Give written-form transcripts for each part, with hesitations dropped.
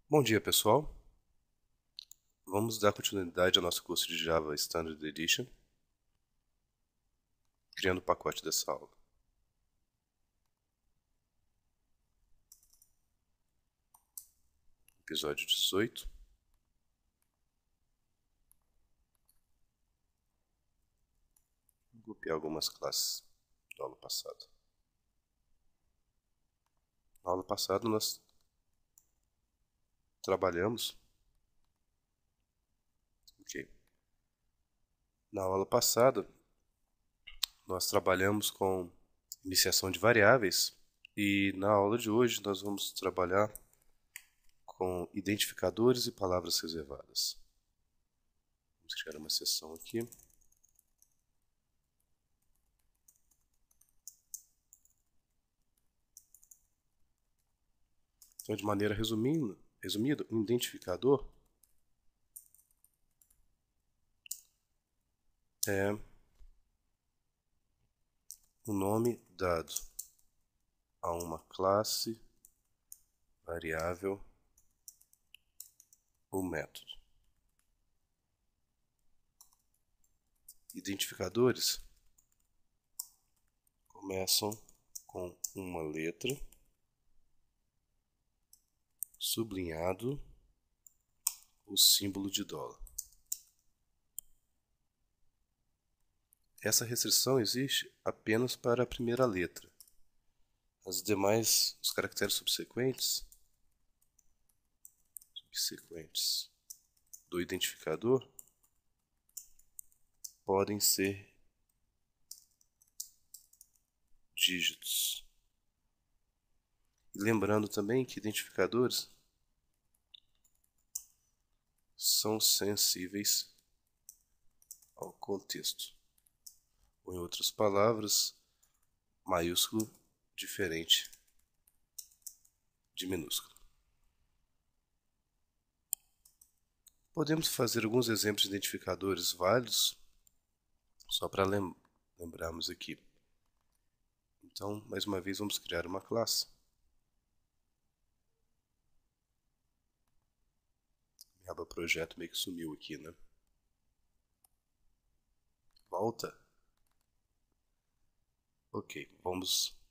Bom dia, pessoal. Vamos dar continuidade ao nosso curso de Java Standard Edition, criando o pacote dessa aula. Episódio 18. Vou copiar algumas classes da aula passada. Na aula passada nós trabalhamos... Na aula passada nós trabalhamos com iniciação de variáveis e na aula de hoje nós vamos trabalhar com identificadores e palavras reservadas. Vamos criar uma seção aqui. Então, de maneira resumida, um identificador é o nome dado a uma classe, variável ou método. Identificadores começam com uma letra, sublinhado o símbolo de dólar. Essa restrição existe apenas para a primeira letra. Os caracteres subsequentes do identificador podem ser dígitos. E lembrando também que identificadores são sensíveis ao contexto. Ou, em outras palavras, maiúsculo diferente de minúsculo. Podemos fazer alguns exemplos de identificadores válidos, só para lembrarmos aqui. Então, mais uma vez, vamos criar uma classe. Minha aba projeto meio que sumiu aqui, né? Volta. Ok,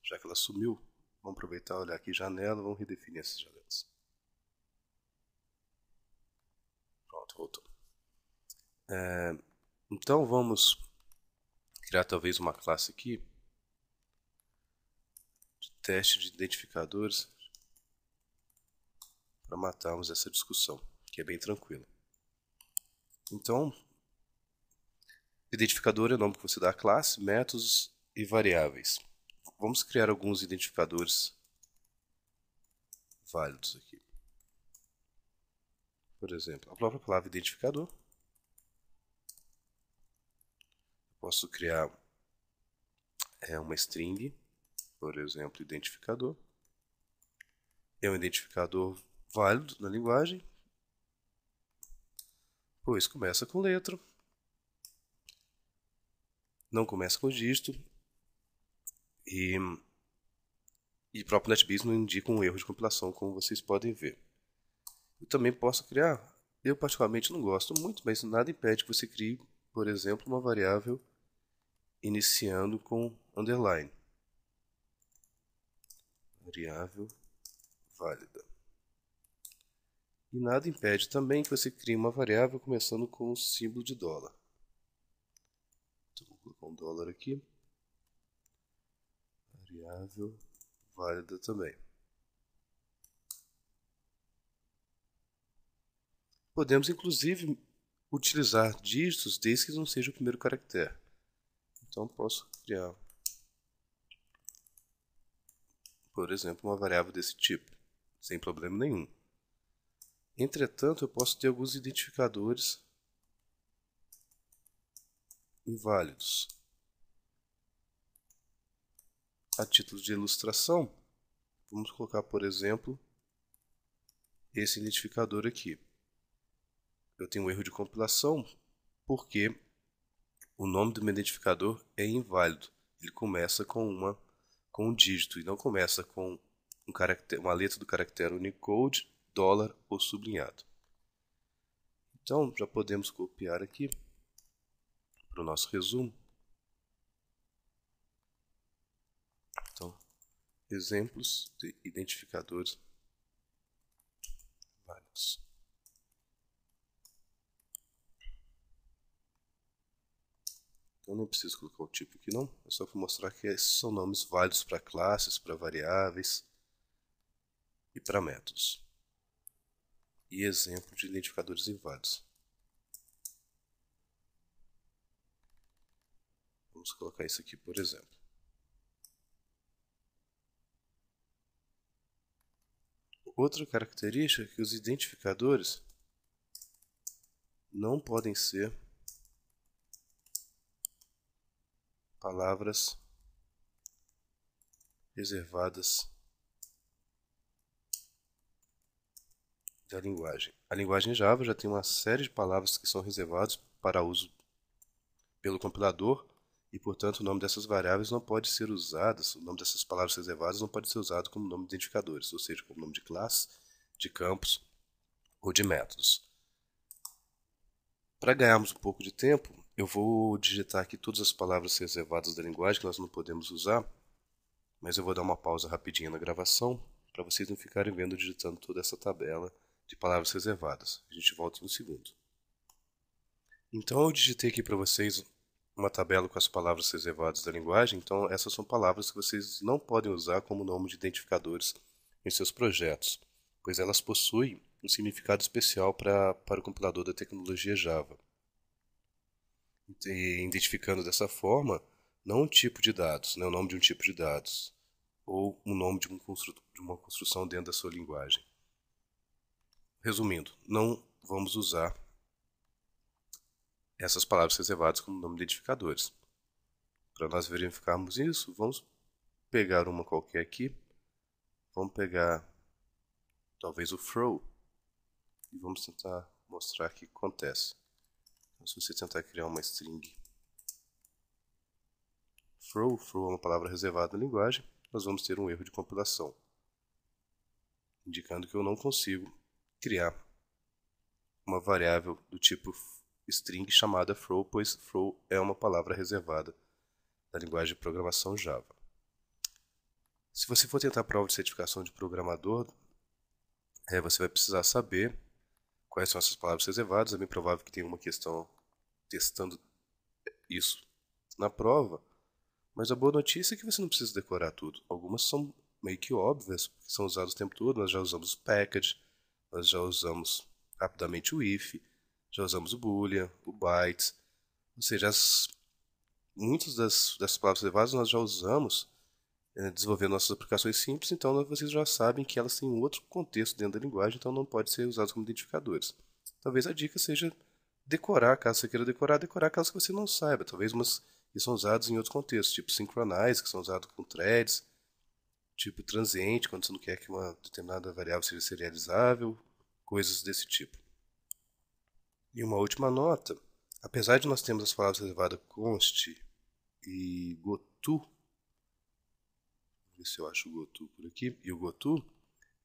já que ela sumiu, vamos aproveitar, olhar aqui janela, vamos redefinir essas janelas. Pronto, voltou. Então vamos criar talvez uma classe aqui de teste de identificadores para matarmos essa discussão, que é bem tranquila. Então, identificador é o nome que você dá à classe, métodos e variáveis. Vamos criar alguns identificadores válidos aqui. Por exemplo, a própria palavra identificador. Posso criar uma string, por exemplo, identificador. É um identificador válido na linguagem, pois começa com letra, não começa com dígito, e o próprio NetBeans não indica um erro de compilação, como vocês podem ver. Eu também posso criar, eu particularmente não gosto muito, mas nada impede que você crie, por exemplo, uma variável iniciando com underline. Variável válida. E nada impede também que você crie uma variável começando com o símbolo de dólar. Então, vou colocar um dólar aqui. Variável válida também. Podemos, inclusive, utilizar dígitos desde que não seja o primeiro caractere. Então, posso criar, por exemplo, uma variável desse tipo, sem problema nenhum. Entretanto, eu posso ter alguns identificadores inválidos. A título de ilustração, vamos colocar, por exemplo, esse identificador aqui. Eu tenho um erro de compilação porque o nome do meu identificador é inválido. Ele começa com um dígito e não começa com uma letra do caractere Unicode dólar ou sublinhado. Então, já podemos copiar aqui para o nosso resumo. Então, exemplos de identificadores válidos. Então, não preciso colocar o tipo aqui não, é só para mostrar que esses são nomes válidos para classes, para variáveis e para métodos. E exemplo de identificadores inválidos. Vamos colocar isso aqui, por exemplo. Outra característica é que os identificadores não podem ser palavras reservadas da linguagem. A linguagem Java já tem uma série de palavras que são reservadas para uso pelo compilador e, portanto, o nome dessas variáveis não pode ser usado, o nome dessas palavras reservadas não pode ser usado como nome de identificadores, ou seja, como nome de classe, de campos ou de métodos. Para ganharmos um pouco de tempo, eu vou digitar aqui todas as palavras reservadas da linguagem que nós não podemos usar, mas eu vou dar uma pausa rapidinha na gravação para vocês não ficarem vendo digitando toda essa tabela de palavras reservadas. A gente volta em um segundo. Então eu digitei aqui para vocês uma tabela com as palavras reservadas da linguagem, então essas são palavras que vocês não podem usar como nome de identificadores em seus projetos, pois elas possuem um significado especial para o compilador da tecnologia Java. E identificando dessa forma, não um tipo de dados, o nome de um tipo de dados, ou o nome de uma construção dentro da sua linguagem. Resumindo, não vamos usar essas palavras reservadas como nome de identificadores. Para nós verificarmos isso, vamos pegar uma qualquer aqui, vamos pegar talvez o throw e vamos tentar mostrar o que acontece. Então, se você tentar criar uma string throw é uma palavra reservada na linguagem, nós vamos ter um erro de compilação, indicando que eu não consigo criar uma variável do tipo string chamada throw, pois throw é uma palavra reservada da linguagem de programação Java. Se você for tentar a prova de certificação de programador, você vai precisar saber quais são essas palavras reservadas. É bem provável que tenha uma questão testando isso na prova, mas a boa notícia é que você não precisa decorar tudo. Algumas são meio que óbvias, porque são usadas o tempo todo. Nós já usamos o package, nós já usamos rapidamente o if, já usamos o boolean, o bytes, ou seja, muitas dessas palavras reservadas nós já usamos desenvolvendo nossas aplicações simples, então vocês já sabem que elas têm um outro contexto dentro da linguagem, então não pode ser usadas como identificadores. Talvez a dica seja decorar, caso você queira decorar caso você não saiba, talvez umas que são usadas em outros contextos, tipo synchronize, que são usados com threads, tipo transiente, quando você não quer que uma determinada variável seja serializável, coisas desse tipo. E uma última nota, apesar de nós termos as palavras reservadas const e goto, vou ver se eu acho o goto por aqui, e o goto,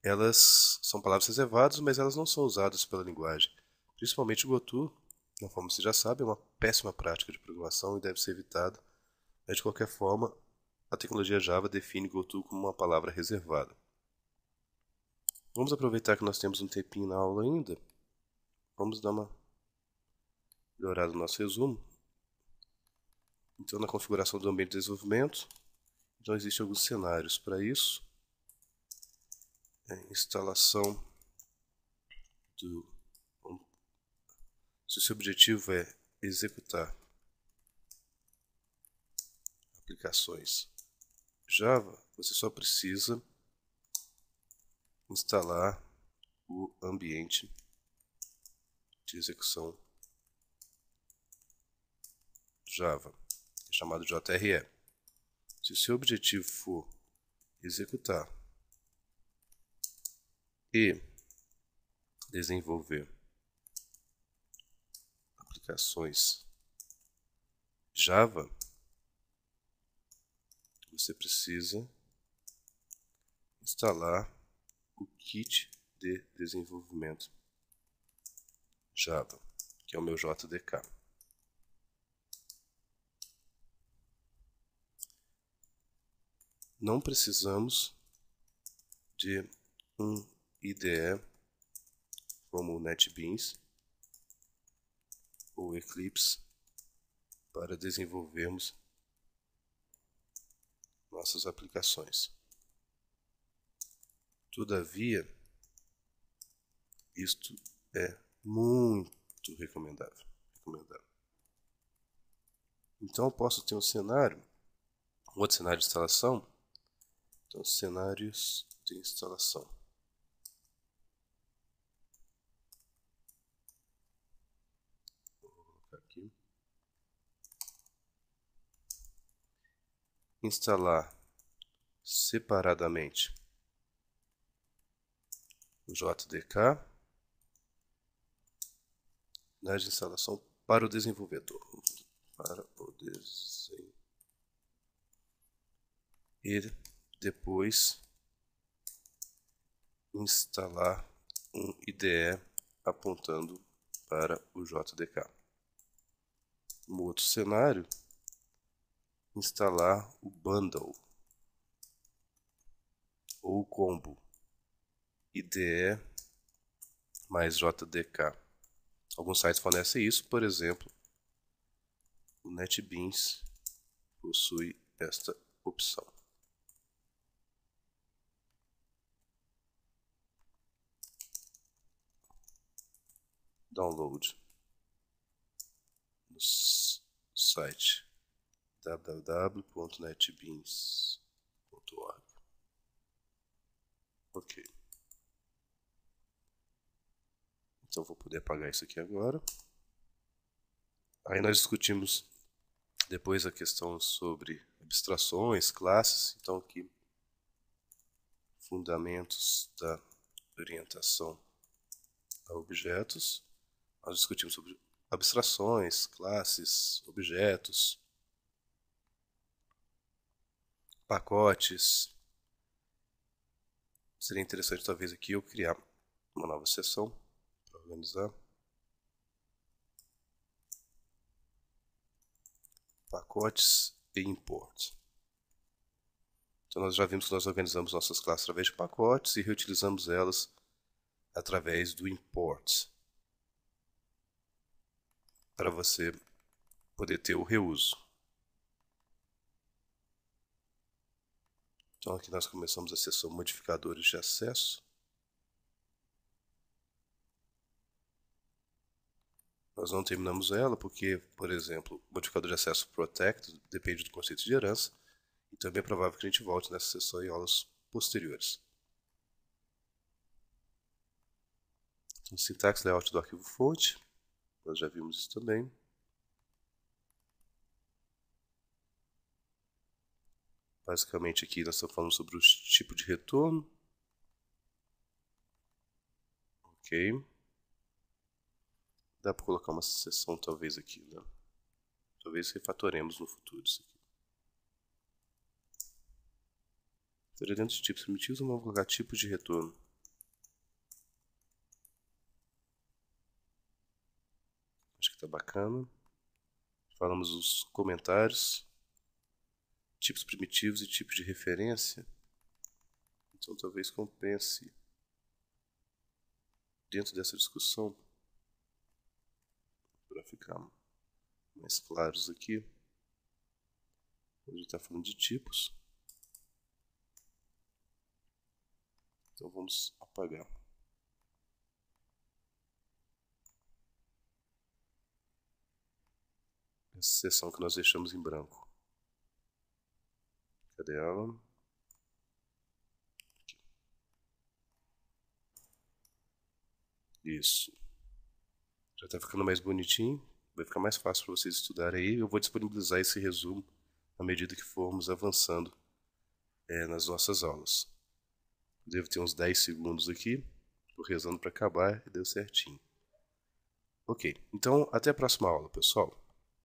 elas são palavras reservadas, mas elas não são usadas pela linguagem. Principalmente o goto, conforme você já sabe, é uma péssima prática de programação e deve ser evitada. Mas de qualquer forma, a tecnologia Java define goto como uma palavra reservada. Vamos aproveitar que nós temos um tempinho na aula ainda. Vamos dar uma melhorada no nosso resumo. Então, na configuração do ambiente de desenvolvimento, então existem alguns cenários para isso. Instalação do... Se o seu objetivo é executar aplicações Java, você só precisa instalar o ambiente de execução Java, que é chamado JRE. Se o seu objetivo for executar e desenvolver aplicações Java, você precisa instalar o kit de desenvolvimento Java, que é o meu JDK. Não precisamos de um IDE como o NetBeans ou Eclipse para desenvolvermos nossas aplicações. Todavia, isto é muito recomendável. Então, eu posso ter um outro cenário de instalação. Então, cenários de instalação. Vou colocar aqui. Instalar separadamente o JDK na instalação para o desenvolvedor. E depois instalar um IDE apontando para o JDK. No outro cenário, instalar o bundle ou o combo IDE mais JDK. Alguns sites fornecem isso, por exemplo, o NetBeans possui esta opção. Download no site www.netbeans.org. Ok. Então vou poder apagar isso aqui agora. Aí nós discutimos depois a questão sobre abstrações, classes. Então aqui, fundamentos da orientação a objetos. Nós discutimos sobre abstrações, classes, objetos, pacotes. Seria interessante talvez aqui eu criar uma nova seção para organizar. Pacotes e import. Então nós já vimos que nós organizamos nossas classes através de pacotes e reutilizamos elas através do import, para você poder ter o reuso. Então aqui nós começamos a seção modificadores de acesso. Nós não terminamos ela porque, por exemplo, modificador de acesso protect depende do conceito de herança, e também é provável que a gente volte nessa seção em aulas posteriores. Então, sintaxe layout do arquivo fonte, nós já vimos isso também. Basicamente aqui nós estamos falando sobre o tipo de retorno. Ok. Dá para colocar uma seção talvez aqui, né? Talvez refatoremos no futuro isso aqui. Seria dentro de tipos primitivos, vamos colocar tipo de retorno. Acho que está bacana. Falamos os comentários, tipos primitivos e tipos de referência. Então talvez compense dentro dessa discussão, para ficar mais claros aqui. A gente está falando de tipos. Então vamos apagar. Essa seção que nós deixamos em branco. Cadê ela? Aqui. Isso. Já está ficando mais bonitinho. Vai ficar mais fácil para vocês estudarem aí. Eu vou disponibilizar esse resumo à medida que formos avançando nas nossas aulas. Devo ter uns 10 segundos aqui. Estou rezando para acabar e deu certinho. Ok, então até a próxima aula, pessoal.